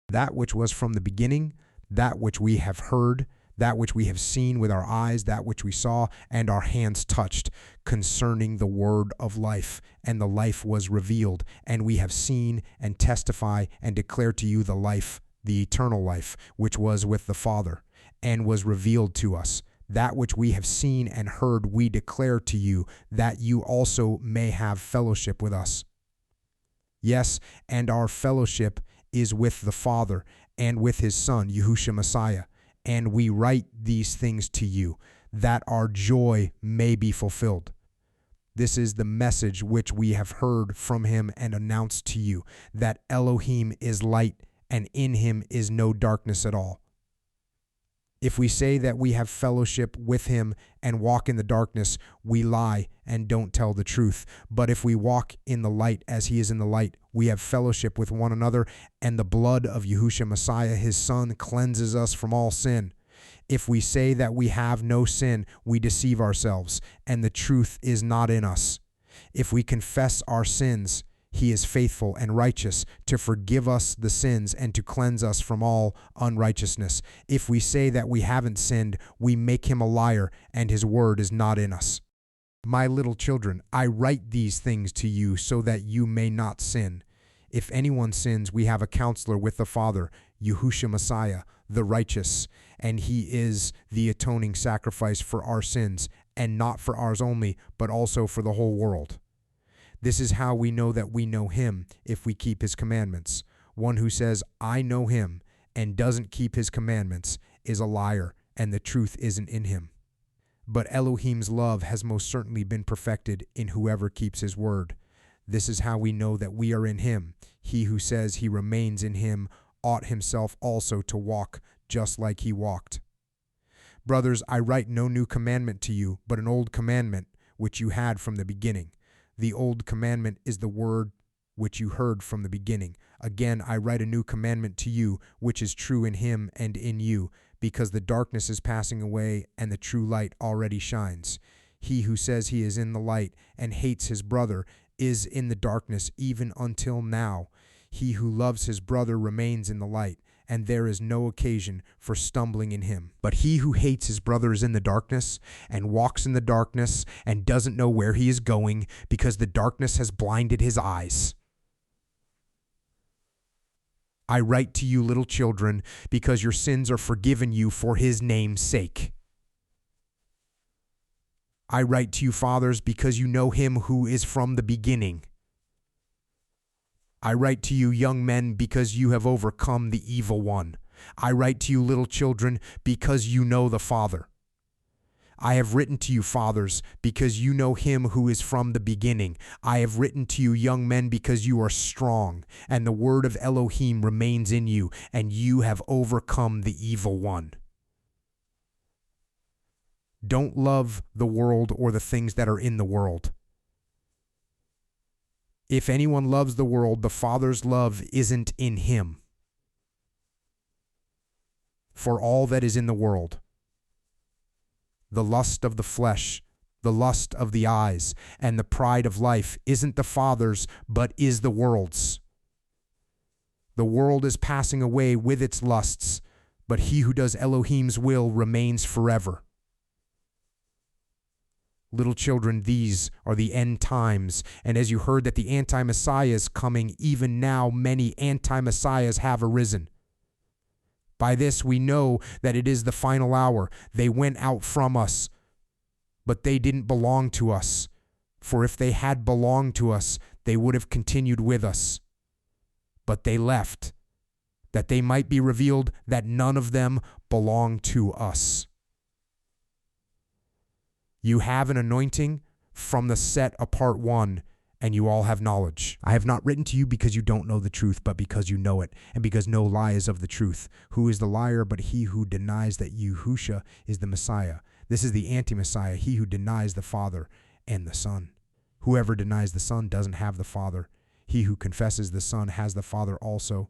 That which was from the beginning, that which we have heard, that which we have seen with our eyes, that which we saw, and our hands touched, concerning the word of life. And the life was revealed, and we have seen and testify and declare to you the life, the eternal life, which was with the Father, and was revealed to us. That which we have seen and heard we declare to you, that you also may have fellowship with us. Yes, and our fellowship is with the Father and with his Son, Yahusha Messiah. And we write these things to you, that our joy may be fulfilled. This is the message which we have heard from him and announced to you, that Elohim is light, and in him is no darkness at all. If we say that we have fellowship with him and walk in the darkness, we lie and don't tell the truth. But if we walk in the light as he is in the light, we have fellowship with one another, and the blood of Yahusha Messiah, his Son, cleanses us from all sin. If we say that we have no sin, we deceive ourselves, and the truth is not in us. If we confess our sins, he is faithful and righteous to forgive us the sins and to cleanse us from all unrighteousness. If we say that we haven't sinned, we make him a liar, and his word is not in us. My little children, I write these things to you so that you may not sin. If anyone sins, we have a counselor with the Father, Yahusha Messiah, the righteous, and he is the atoning sacrifice for our sins, and not for ours only, but also for the whole world. This is how we know that we know him, if we keep his commandments. One who says, I know him, and doesn't keep his commandments is a liar, and the truth isn't in him. But Elohim's love has most certainly been perfected in whoever keeps his word. This is how we know that we are in him. He who says he remains in him ought himself also to walk just like he walked. Brothers, I write no new commandment to you, but an old commandment which you had from the beginning. The old commandment is the word which you heard from the beginning. Again, I write a new commandment to you, which is true in him and in you, because the darkness is passing away and the true light already shines. He who says he is in the light and hates his brother is in the darkness even until now. He who loves his brother remains in the light, and there is no occasion for stumbling in him. But he who hates his brother is in the darkness, and walks in the darkness, and doesn't know where he is going, because the darkness has blinded his eyes. I write to you, little children, because your sins are forgiven you for his name's sake. I write to you, fathers, because you know him who is from the beginning. I write to you, young men, because you have overcome the evil one. I write to you, little children, because you know the Father. I have written to you, fathers, because you know him who is from the beginning. I have written to you, young men, because you are strong, and the word of Elohim remains in you, and you have overcome the evil one. Don't love the world or the things that are in the world. If anyone loves the world, the Father's love isn't in him. For all that is in the world, the lust of the flesh, the lust of the eyes, and the pride of life isn't the Father's, but is the world's. The world is passing away with its lusts, but he who does Elohim's will remains forever. Little children, these are the end times, and as you heard that the anti-Messiah is coming, even now many anti-Messiahs have arisen. By this we know that it is the final hour. They went out from us, but they didn't belong to us. For if they had belonged to us, they would have continued with us. But they left, that they might be revealed that none of them belong to us. You have an anointing from the set apart one, and you all have knowledge. I have not written to you because you don't know the truth, but because you know it, and because no lie is of the truth. Who is the liar but he who denies that Yahusha is the Messiah? This is the anti-Messiah, he who denies the Father and the Son. Whoever denies the Son doesn't have the Father. He who confesses the Son has the Father also.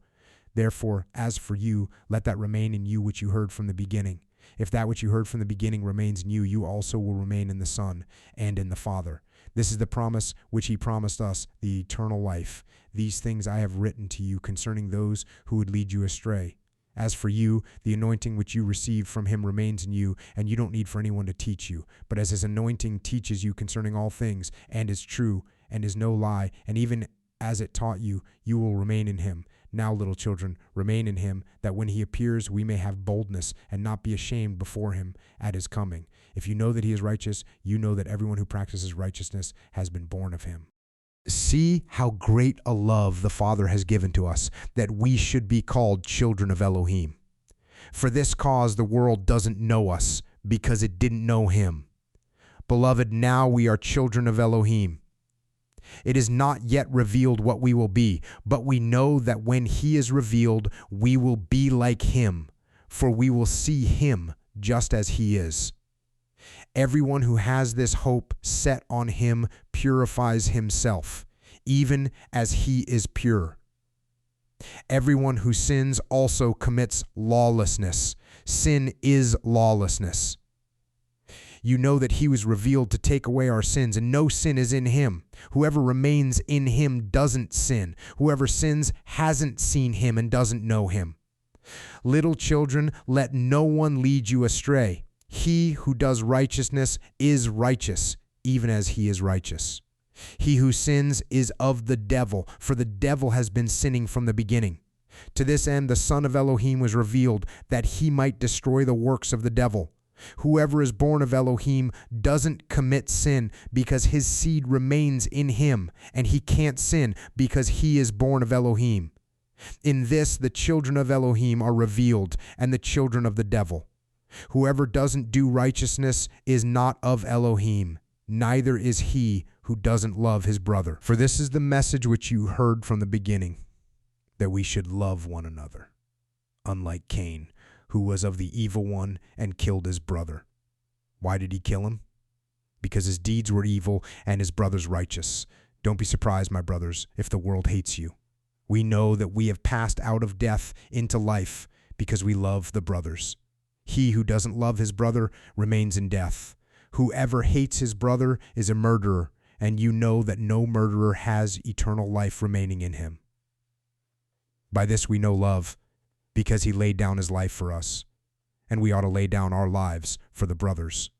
Therefore, as for you, let that remain in you which you heard from the beginning. If that which you heard from the beginning remains in you, you also will remain in the Son and in the Father. This is the promise which he promised us, the eternal life. These things I have written to you concerning those who would lead you astray. As for you, the anointing which you received from him remains in you, and you don't need for anyone to teach you. But as his anointing teaches you concerning all things, and is true, and is no lie, and even as it taught you, you will remain in him. Now, little children, remain in him, that when he appears, we may have boldness and not be ashamed before him at his coming. If you know that he is righteous, you know that everyone who practices righteousness has been born of him. See how great a love the Father has given to us, that we should be called children of Elohim. For this cause the world doesn't know us, because it didn't know him. Beloved, now we are children of Elohim. It is not yet revealed what we will be, but we know that when he is revealed, we will be like him, for we will see him just as he is. Everyone who has this hope set on him purifies himself, even as he is pure. Everyone who sins also commits lawlessness. Sin is lawlessness. You know that he was revealed to take away our sins, and no sin is in him. Whoever remains in him doesn't sin. Whoever sins hasn't seen him and doesn't know him. Little children, let no one lead you astray. He who does righteousness is righteous, even as he is righteous. He who sins is of the devil, for the devil has been sinning from the beginning. To this end the Son of Elohim was revealed, that he might destroy the works of the devil. Whoever is born of Elohim doesn't commit sin, because his seed remains in him, and he can't sin because he is born of Elohim. In this the children of Elohim are revealed, and the children of the devil. Whoever doesn't do righteousness is not of Elohim, neither is he who doesn't love his brother. For this is the message which you heard from the beginning, that we should love one another, unlike Cain, who was of the evil one and killed his brother. Why did he kill him? Because his deeds were evil and his brother's righteous. Don't be surprised, my brothers, if the world hates you. We know that we have passed out of death into life because we love the brothers. He who doesn't love his brother remains in death. Whoever hates his brother is a murderer, and you know that no murderer has eternal life remaining in him. By this we know love, because he laid down his life for us, and we ought to lay down our lives for the brothers.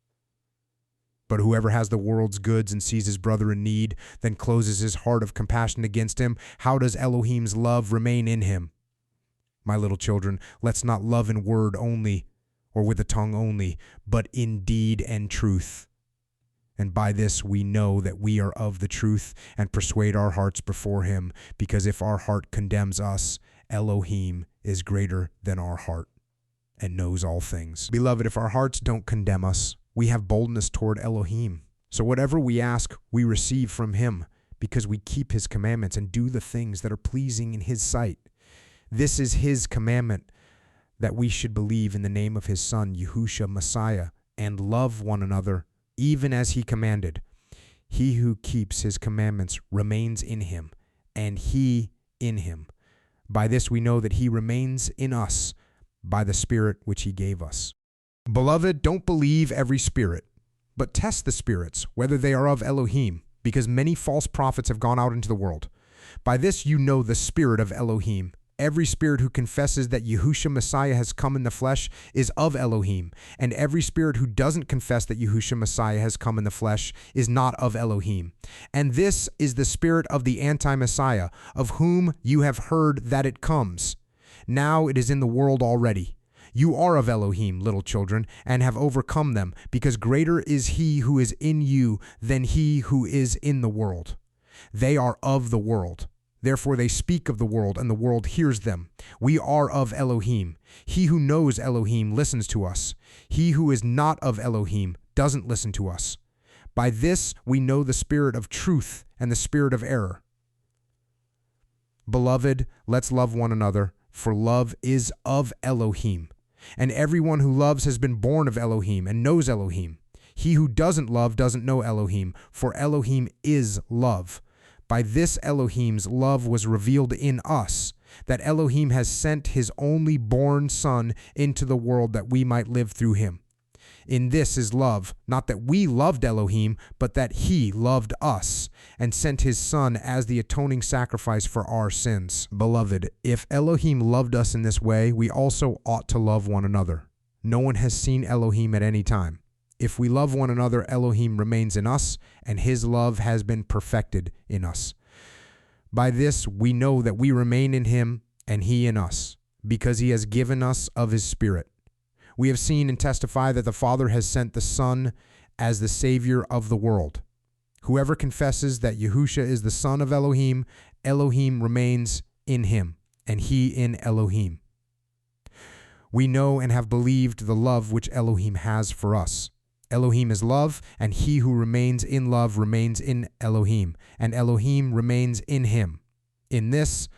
But whoever has the world's goods and sees his brother in need, then closes his heart of compassion against him, how does Elohim's love remain in him? My little children, let's not love in word only, or with the tongue only, but in deed and truth. And by this we know that we are of the truth, and persuade our hearts before him, because if our heart condemns us, Elohim is greater than our heart, and knows all things. Beloved, if our hearts don't condemn us, we have boldness toward Elohim. So whatever we ask, we receive from him, because we keep his commandments and do the things that are pleasing in his sight. This is his commandment, that we should believe in the name of his Son, Yahusha, Messiah, and love one another, even as he commanded. He who keeps his commandments remains in him, and he in him. By this we know that he remains in us, by the Spirit which he gave us. Beloved, don't believe every spirit, but test the spirits, whether they are of Elohim, because many false prophets have gone out into the world. By this you know the spirit of Elohim. Every spirit who confesses that Yahusha Messiah has come in the flesh is of Elohim, and every spirit who doesn't confess that Yahusha Messiah has come in the flesh is not of Elohim. And this is the spirit of the anti-Messiah, of whom you have heard that it comes. Now it is in the world already. You are of Elohim, little children, and have overcome them, because greater is he who is in you than he who is in the world. They are of the world. Therefore they speak of the world, and the world hears them. We are of Elohim. He who knows Elohim listens to us. He who is not of Elohim doesn't listen to us. By this we know the spirit of truth and the spirit of error. Beloved, let's love one another, for love is of Elohim. And everyone who loves has been born of Elohim and knows Elohim. He who doesn't love doesn't know Elohim, for Elohim is love. By this Elohim's love was revealed in us, that Elohim has sent his only born Son into the world that we might live through him. In this is love, not that we loved Elohim, but that he loved us and sent his Son as the atoning sacrifice for our sins. Beloved, if Elohim loved us in this way, we also ought to love one another. No one has seen Elohim at any time. If we love one another, Elohim remains in us, and his love has been perfected in us. By this we know that we remain in him and he in us, because he has given us of his Spirit. We have seen and testify that the Father has sent the Son as the Savior of the world. Whoever confesses that Yahusha is the Son of Elohim, Elohim remains in him, and he in Elohim. We know and have believed the love which Elohim has for us. Elohim is love, and he who remains in love remains in Elohim, and Elohim remains in him. In this,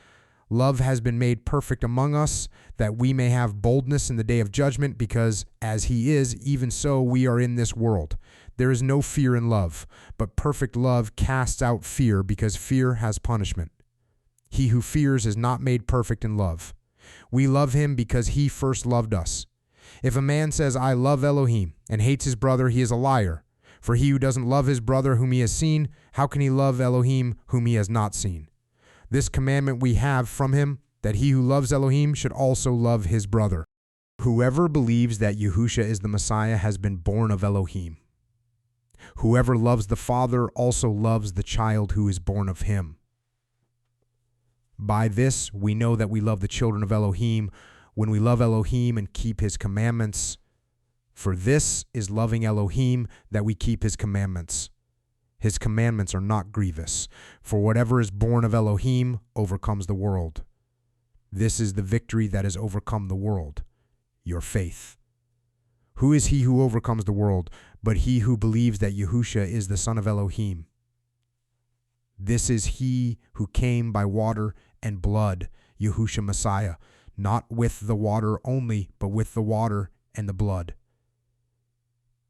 love has been made perfect among us, that we may have boldness in the day of judgment, because as he is, even so we are in this world. There is no fear in love, but perfect love casts out fear, because fear has punishment. He who fears is not made perfect in love. We love him because he first loved us. If a man says, I love Elohim, and hates his brother, he is a liar. For he who doesn't love his brother whom he has seen, how can he love Elohim whom he has not seen? This commandment we have from him, that he who loves Elohim should also love his brother. Whoever believes that Yahusha is the Messiah has been born of Elohim. Whoever loves the Father also loves the child who is born of him. By this we know that we love the children of Elohim, when we love Elohim and keep his commandments. For this is loving Elohim, that we keep his commandments. His commandments are not grievous, for whatever is born of Elohim overcomes the world. This is the victory that has overcome the world, your faith. Who is he who overcomes the world, but he who believes that Yahusha is the Son of Elohim? This is he who came by water and blood, Yahusha Messiah, not with the water only, but with the water and the blood.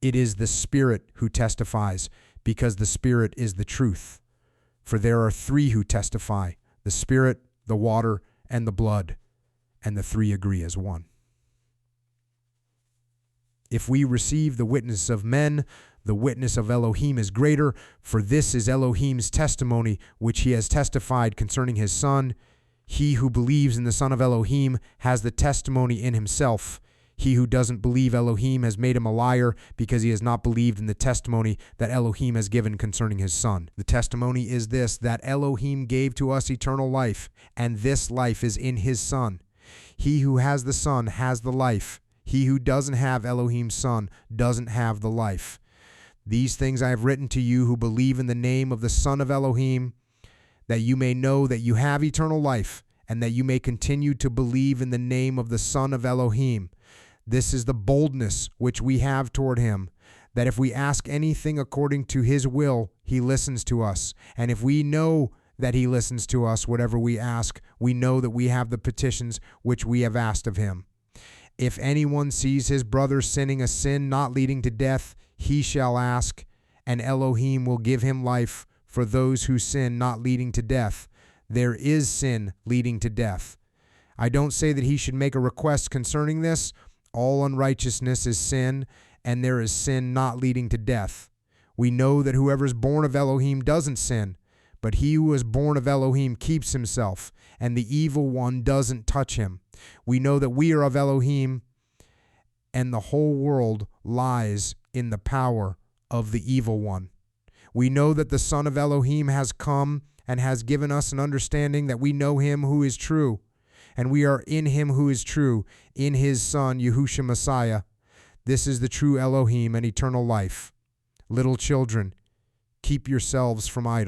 It is the Spirit who testifies, because the Spirit is the truth. For there are three who testify, the Spirit, the water, and the blood, and the three agree as one. If we receive the witness of men, the witness of Elohim is greater, for this is Elohim's testimony, which he has testified concerning his Son. He who believes in the Son of Elohim has the testimony in himself. He who doesn't believe Elohim has made him a liar, because he has not believed in the testimony that Elohim has given concerning his Son. The testimony is this, that Elohim gave to us eternal life, and this life is in his Son. He who has the Son has the life. He who doesn't have Elohim's Son doesn't have the life. These things I have written to you who believe in the name of the Son of Elohim, that you may know that you have eternal life, and that you may continue to believe in the name of the Son of Elohim. This is the boldness which we have toward him, that if we ask anything according to his will, he listens to us. And if we know that he listens to us, whatever we ask, we know that we have the petitions which we have asked of him. If anyone sees his brother sinning a sin not leading to death, he shall ask, and Elohim will give him life for those who sin not leading to death. There is sin leading to death. I don't say that he should make a request concerning this. All unrighteousness is sin, and there is sin not leading to death. We know that whoever is born of Elohim doesn't sin, but he who is born of Elohim keeps himself, and the evil one doesn't touch him. We know that we are of Elohim, and the whole world lies in the power of the evil one. We know that the Son of Elohim has come and has given us an understanding that we know him who is true, and we are in him who is true, in his Son, Yahusha Messiah. This is the true Elohim and eternal life. Little children, keep yourselves from idols.